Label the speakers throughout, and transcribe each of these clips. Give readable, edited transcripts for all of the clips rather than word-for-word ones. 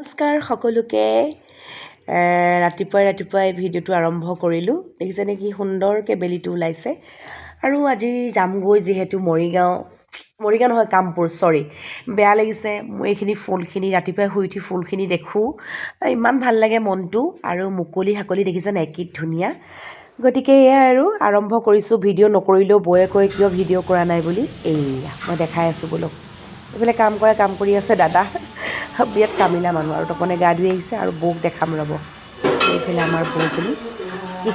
Speaker 1: নমস্কাৰ সকলোকে ৰাতিপুৱাই ভিডিঅ'টো আৰম্ভ কৰিলোঁ দেখিছেনে কি সুন্দৰকৈ বেলিটো ওলাইছে আৰু আজি যামগৈ যিহেতু মৰিগাঁও নহয় কামপুৰ বেয়া লাগিছে মই এইখিনি ফুলখিনি ৰাতিপুৱাই শুই উঠি ফুলখিনি দেখোঁ ইমান ভাল লাগে মনটো আৰু মুকলি হাকলি দেখিছেনে কি ধুনীয়া গতিকে এয়া আৰু আৰম্ভ কৰিছোঁ ভিডিঅ' নকৰিলেও বৌয়ে কয় কিয় ভিডিঅ' কৰা নাই বুলি এইয়া মই দেখাই আছোঁ বোলো এইফালে কাম কৰি আছে দাদা বিৰাট কামিলা মানুহ আৰু তপনে গা ধুই আহিছে আৰু বৌক দেখাম ৰ'ব এইফালে আমাৰ বৌখিনি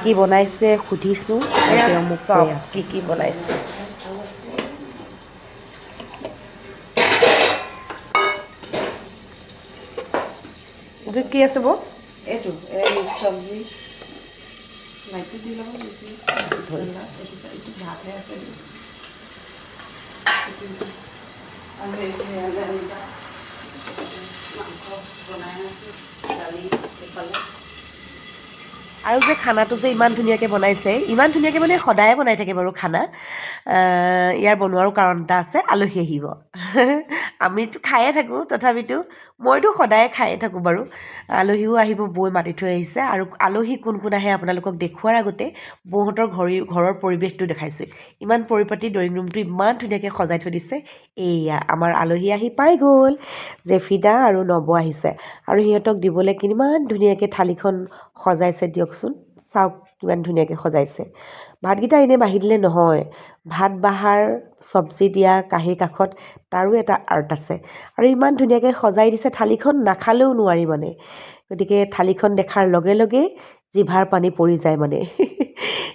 Speaker 1: কি বনাইছে সুধিছোঁ তেওঁ মোক কৈ আছে কি বনাইছে এইটো কি আছে বৌ
Speaker 2: এইটো এই চব্জি লাইটটো দি ল'ব বেছি এইটো ভাতহে আছে আৰু মাংস বনাই আছোঁ দালি এইফালে
Speaker 1: আৰু যে খানাটো যে ইমান ধুনীয়াকৈ বনাইছে ইমান ধুনীয়াকৈ মানে সদায়ে বনাই থাকে বাৰু খানা ইয়াৰ বনোৱাৰো কাৰণ এটা আছে আলহী আহিব আমিতো খায়ে থাকোঁ তথাপিতো মইতো সদায়ে খায়ে থাকোঁ বাৰু আলহীও আহিব বৈ মাতি থৈ আহিছে আৰু আলহী কোন আহে আপোনালোকক দেখুৱাৰ আগতে বৌহঁতৰ ঘৰৰ পৰিৱেশটো দেখাইছোঁ ইমান পৰিপাটি ড্ৰয়িং ৰুমটো ইমান ধুনীয়াকৈ সজাই থৈ দিছে এইয়া আমাৰ আলহী আহি পাই গ'ল জেফিদা আৰু নব আহিছে আৰু সিহঁতক দিবলৈ কিমান ধুনীয়াকৈ থালিখন সজাইছে দিয়কচোন চাওক কিমান ধুনীয়াকৈ সজাইছে ভাতকেইটা এনেই বাঢ়ি দিলে নহয় ভাত বাঢ়াৰ চব্জি দিয়া কাঁহীৰ কাষত তাৰো এটা আৰ্ট আছে আৰু ইমান ধুনীয়াকৈ সজাই দিছে থালিখন নাখালেও নোৱাৰি মানে গতিকে থালিখন দেখাৰ লগে লগে জিভাৰ পানী পৰি যায় মানে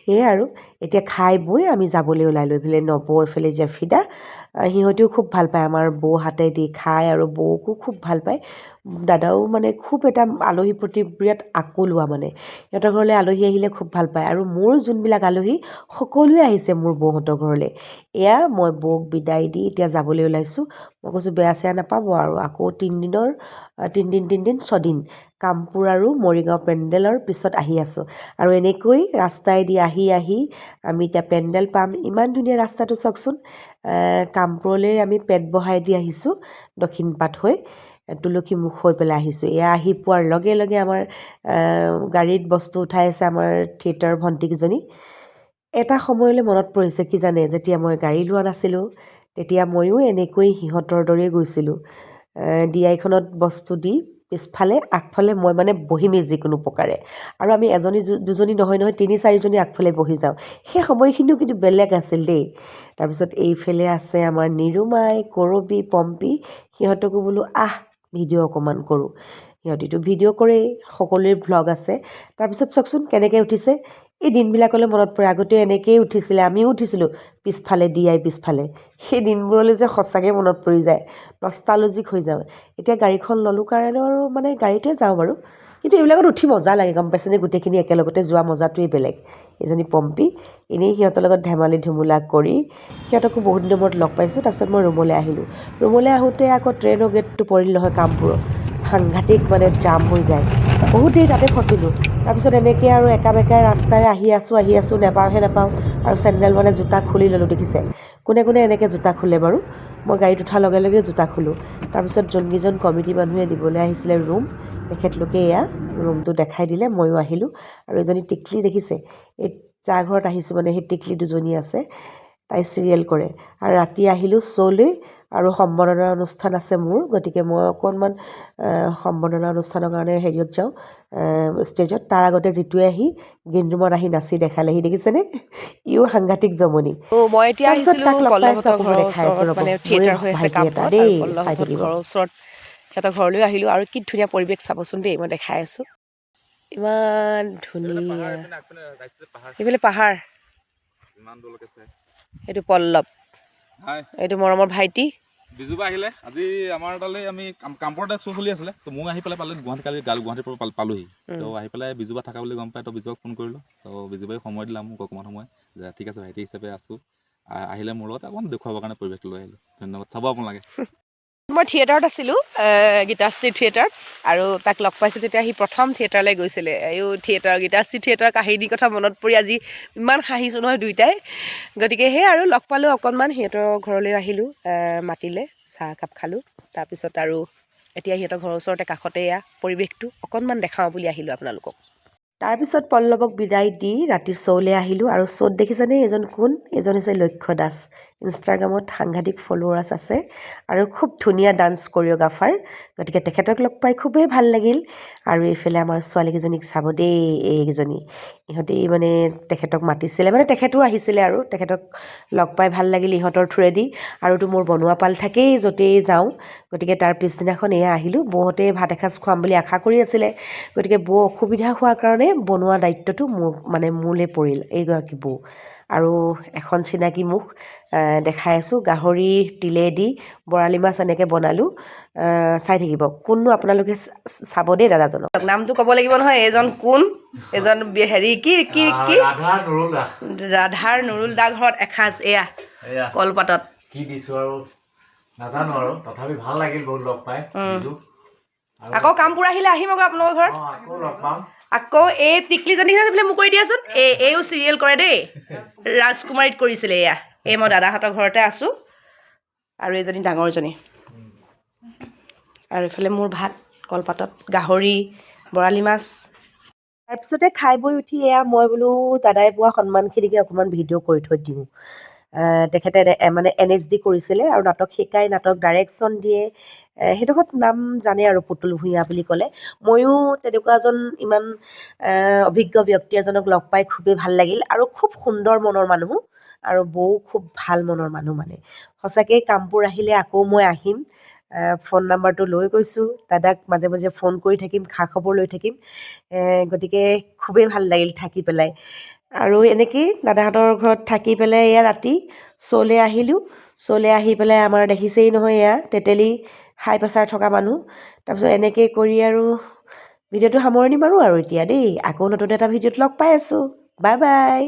Speaker 1: সেয়ে আৰু এতিয়া খাই বৈ আমি যাবলৈ ওলাই লৈ পেলাই নব এইফালে জেফিদা সিহঁতেও খুব ভাল পায় আমাৰ বৌ হাতে দি খায় আৰু বৌকো খুব ভাল পায় দাদাও মানে খুব এটা আলহীৰ প্ৰতি বিৰাট আকোলোৱা মানে সিহঁতৰ ঘৰলৈ আলহী আহিলে খুব ভাল পায় আৰু মোৰ যোনবিলাক আলহী সকলোৱে আহিছে মোৰ বৌহঁতৰ ঘৰলৈ এয়া মই বৌক বিদায় দি এতিয়া যাবলৈ ওলাইছোঁ মই কৈছোঁ বেয়া চেয়া নাপাব আৰু আকৌ তিনিদিন 6 দিন কামপুৰ আৰু মৰিগাঁও পেণ্ডেলৰ পিছত আহি আছোঁ আৰু এনেকৈ ৰাস্তাইদি আহি আমি এতিয়া পেণ্ডেল পাম ইমান ধুনীয়া ৰাস্তাটো চাওকচোন কামপুৰলৈ আমি পেট বহাই দি আহিছোঁ দক্ষিণ পাট হৈ তুলসীমুখ হৈ পেলাই আহিছোঁ এয়া আহি পোৱাৰ লগে লগে আমাৰ গাড়ীত বস্তু উঠাই আছে আমাৰ থিয়েটাৰ ভণ্টিকেইজনী এটা সময়লৈ মনত পৰিছে কি জানে যেতিয়া মই গাড়ী লোৱা নাছিলোঁ তেতিয়া ময়ো এনেকৈ সিহঁতৰ দৰেই গৈছিলোঁ ডিআইখনত বস্তু দি পিছফালে আগফালে মই মানে বহিমেই যিকোনো প্ৰকাৰে আৰু আমি এজনী দুজনী নহয় 3-4জনী আগফালে বহি যাওঁ সেই সময়খিনিও কিন্তু বেলেগ আছিল দেই তাৰপিছত এইফালে আছে আমাৰ নিৰুমাই কৰবী পম্পী সিহঁতকো বোলো ভিডিঅ' অকণমান কৰোঁ সিহঁতিতো ভিডিঅ' কৰেই সকলোৰে ভ্লগ আছে তাৰপিছত চাওকচোন কেনেকৈ উঠিছে এই দিনবিলাকলৈ মনত পৰে আগতে এনেকৈয়ে উঠিছিলে আমিও উঠিছিলোঁ পিছফালে পিছফালে সেই দিনবোৰলৈ যে সঁচাকৈ মনত পৰি যায় নষ্টালজিক হৈ যাওঁ এতিয়া গাড়ীখন ল'লোঁ কাৰণে আৰু মানে গাড়ীতে যাওঁ বাৰু কিন্তু এইবিলাকত উঠি মজা লাগে গম পাইছেনে গোটেইখিনি একেলগতে যোৱা মজাটোৱেই বেলেগ এজনী পম্পী এনেই সিহঁতৰ লগত ধেমালি ধুমুলা কৰি সিহঁতকো বহুত দিনৰ মূৰত লগ পাইছোঁ তাৰপিছত মই ৰুমলৈ আহিলোঁ ৰুমলৈ আহোঁতে আকৌ ট্ৰেইনৰ গেটটো পৰিল নহয় কামপুৰত সাংঘাতিক মানে জাম হৈ যায় বহুত দেৰি তাতে ফচিলোঁ তাৰপিছত এনেকৈ আৰু একা বেকা ৰাস্তাৰে আহি আছোঁ নাপাওঁ আৰু চেণ্ডেল মানে জোতা খুলি ল'লোঁ দেখিছে কোনে এনেকৈ জোতা খোলে বাৰু মই গাড়ীত উঠাৰ লগে লগে জোতা খোলোঁ তাৰপিছত যোনকেইজন কমিটি মানুহে দিবলৈ আহিছিলে ৰুম তেখেতলোকে এয়া ৰুমটো দেখাই দিলে ময়ো আহিলোঁ আৰু এজনী টিকলি দেখিছে এই যাৰ ঘৰত আহিছোঁ মানে সেই টিকলি দুজনী আছে তাই চিৰিয়েল কৰে আৰু ৰাতি আহিলোঁ শ্ব'লৈ আৰু সম্বৰ্ধনা অনুষ্ঠান আছে মোৰ গতিকে মই অকণমান সম্বৰ্ধনা অনুষ্ঠানৰ কাৰণে হেৰিয়ত যাওঁ ষ্টেজত তাৰ আগতে যিটোৱে আহি গ্ৰীণ ৰুমত আহি নাচি দেখালেহি দেখিছেনে ইও সাংঘাতিক জমনি মই এতিয়া আহিছিলোঁ পল্লৱহঁতৰ ঘৰৰ ওচৰত মানে থিয়েটাৰ হৈ আছে কামপুৰত আৰু পল্লৱহঁতৰ ঘৰৰ ওচৰত সিহঁতৰ ঘৰলৈ আহিলোঁ আৰু কি ধুনীয়া পৰিৱেশ চাবচোন দেই মই দেখাই আছোঁ ইমান ধুনীয়া এইফালে পাহাৰ এইটো পল্লৱ এইটো মৰমৰ ভাইটি
Speaker 3: বিজুবা আহিলে আজি আমাৰ তালৈ আমি কামপুৰতে শ্ব' চলি আছিলে তো মই আহি পেলাই পালোঁ গুৱাহাটীৰ পৰা পালোহি তো আহি পেলাই বিজুবা থকা বুলি গম পাই তো বিজুবাক ফোন কৰিলোঁ তো বিজুবাই সময় দিলে মোক অকণমান সময় যে ঠিক আছে ভাইটি হিচাপে আছোঁ আহিলে মোৰ লগত অকণমান দেখুৱাবৰ কাৰণে পৰিৱেশটো লৈ আহিলোঁ ধন্যবাদ চাব আপোনালোকে
Speaker 1: মই থিয়েটাৰত আছিলোঁ গীতাশ্ৰী থিয়েটাৰত আৰু তাক লগ পাইছোঁ তেতিয়া সি প্ৰথম থিয়েটাৰলৈ গৈছিলে গীতাশ্ৰী থিয়েটাৰ কাহিনীৰ কথা মনত পৰি আজি ইমান হাঁহিছোঁ নহয় দুয়োটাই গতিকে সেই আৰু লগ পালোঁ অকণমান সিহঁতৰ ঘৰলৈ আহিলোঁ মাতিলে চাহ একাপ খালোঁ তাৰপিছত আৰু এতিয়া সিহঁতৰ ঘৰৰ ওচৰতে কাষতে এয়া পৰিৱেশটো অকণমান দেখাওঁ বুলি আহিলোঁ আপোনালোকক। তাৰপিছত পল্লৱক বিদায় দি ৰাতি শ্ব'লৈ আহিলোঁ আৰু শ্ব'ত দেখিছেনে এজন কোন? এজন হৈছে লক্ষ্য দাস। ইনষ্টাগ্ৰামত সাংঘাতিক ফলোৱাৰ্ছ আছে আৰু খুব ধুনীয়া ডান্স কৰিঅ'গ্ৰাফাৰ। গতিকে তেখেতক লগ পাই খুবেই ভাল লাগিল। আৰু এইফালে আমাৰ ছোৱালীকেইজনীক চাব দেই, এইকেইজনী ইহঁতি মানে তেখেতক মাতিছিলে, মানে তেখেতো আহিছিলে আৰু তেখেতক লগ পাই ভাল লাগিল ইহঁতৰ থ্ৰুৱেদি। আৰুতো মোৰ বনোৱা পাল থাকেই য'তেই যাওঁ, গতিকে তাৰ পিছদিনাখন এয়া আহিলোঁ। বৌহঁতে ভাত এসাঁজ খুৱাম বুলি আশা কৰি আছিলে, গতিকে বৌ অসুবিধা হোৱাৰ কাৰণে বনোৱা দায়িত্বটো মোলৈ পৰিল, এইগৰাকী বৌ। আৰু এখন চিনাকি মুখ দেখাই আছোঁ, গাহৰি তিলেদি বৰালি মাছ এনেকৈ বনালোঁ। চাই থাকিব। কোননো আপোনালোকে চাব দেই দাদাজনক। নামটো ক'ব লাগিব নহয়, এইজন কোন? এজন হেৰি কি ৰাধাৰ নুৰুল দা ঘৰত এসাঁজ এয়া কলপাতত
Speaker 4: কি দিছো আৰু নাজানো আৰু তথাপি ভাল লাগিল বহুত লগ পাই।
Speaker 1: আকৌ কামপুৰ আহিলে আহিম আকৌ আপোনালোকৰ ঘৰত।
Speaker 4: আকৌ লগ পাম।
Speaker 1: আকৌ এই টিকলিজনী বোলে মোক কৰি দিয়াচোন। এইও চিৰিয়েল কৰে দেই, ৰাজকুমাৰীত কৰিছিলে। এয়া এই মই দাদাহঁতৰ ঘৰতে আছোঁ আৰু এইজনী ডাঙৰজনী। আৰু এইফালে মোৰ ভাত কলপাতত গাহৰি বৰালি মাছ। তাৰপিছতে খাই বৈ উঠি এয়া মই বোলো দাদাই পোৱা সন্মানখিনিকে অকণমান ভিডিঅ' কৰি থৈ দিওঁ। তেখেতে মানে NHD কৰিছিলে আৰু নাটক শিকাই, নাটক ডাইৰেকশ্যন দিয়ে। সেইডোখৰত নাম জানে আৰু পুতুল ভূঞা বুলি ক'লে। ময়ো তেনেকুৱা এজন ইমান অভিজ্ঞ ব্যক্তি এজনক লগ পাই খুবেই ভাল লাগিল আৰু খুব সুন্দৰ মনৰ মানুহ আৰু বৌ খুব ভাল মনৰ মানুহ। মানে সঁচাকৈ কামপুৰ আহিলে আকৌ মই আহিম। ফোন নাম্বাৰটো লৈ গৈছোঁ, দাদাক মাজে মাজে ফোন কৰি থাকিম, খা খবৰ লৈ থাকিম। গতিকে খুবেই ভাল লাগিল থাকি পেলাই। আৰু এনেকেই দাদাহঁতৰ ঘৰত থাকি পেলাই এয়া ৰাতি শ্ব'লৈ আহিলোঁ। শ্ব'লৈ আহি পেলাই আমাৰ দেখিছেই নহয় এয়া তেতেলী হাই প্ৰেছাৰ থকা মানুহ। তাৰপিছত এনেকৈ কৰি আৰু ভিডিঅ'টো সামৰণি মাৰোঁ আৰু এতিয়া দেই। আকৌ নতুন এটা ভিডিঅ'ত লগ পাই আছোঁ। Bye bye.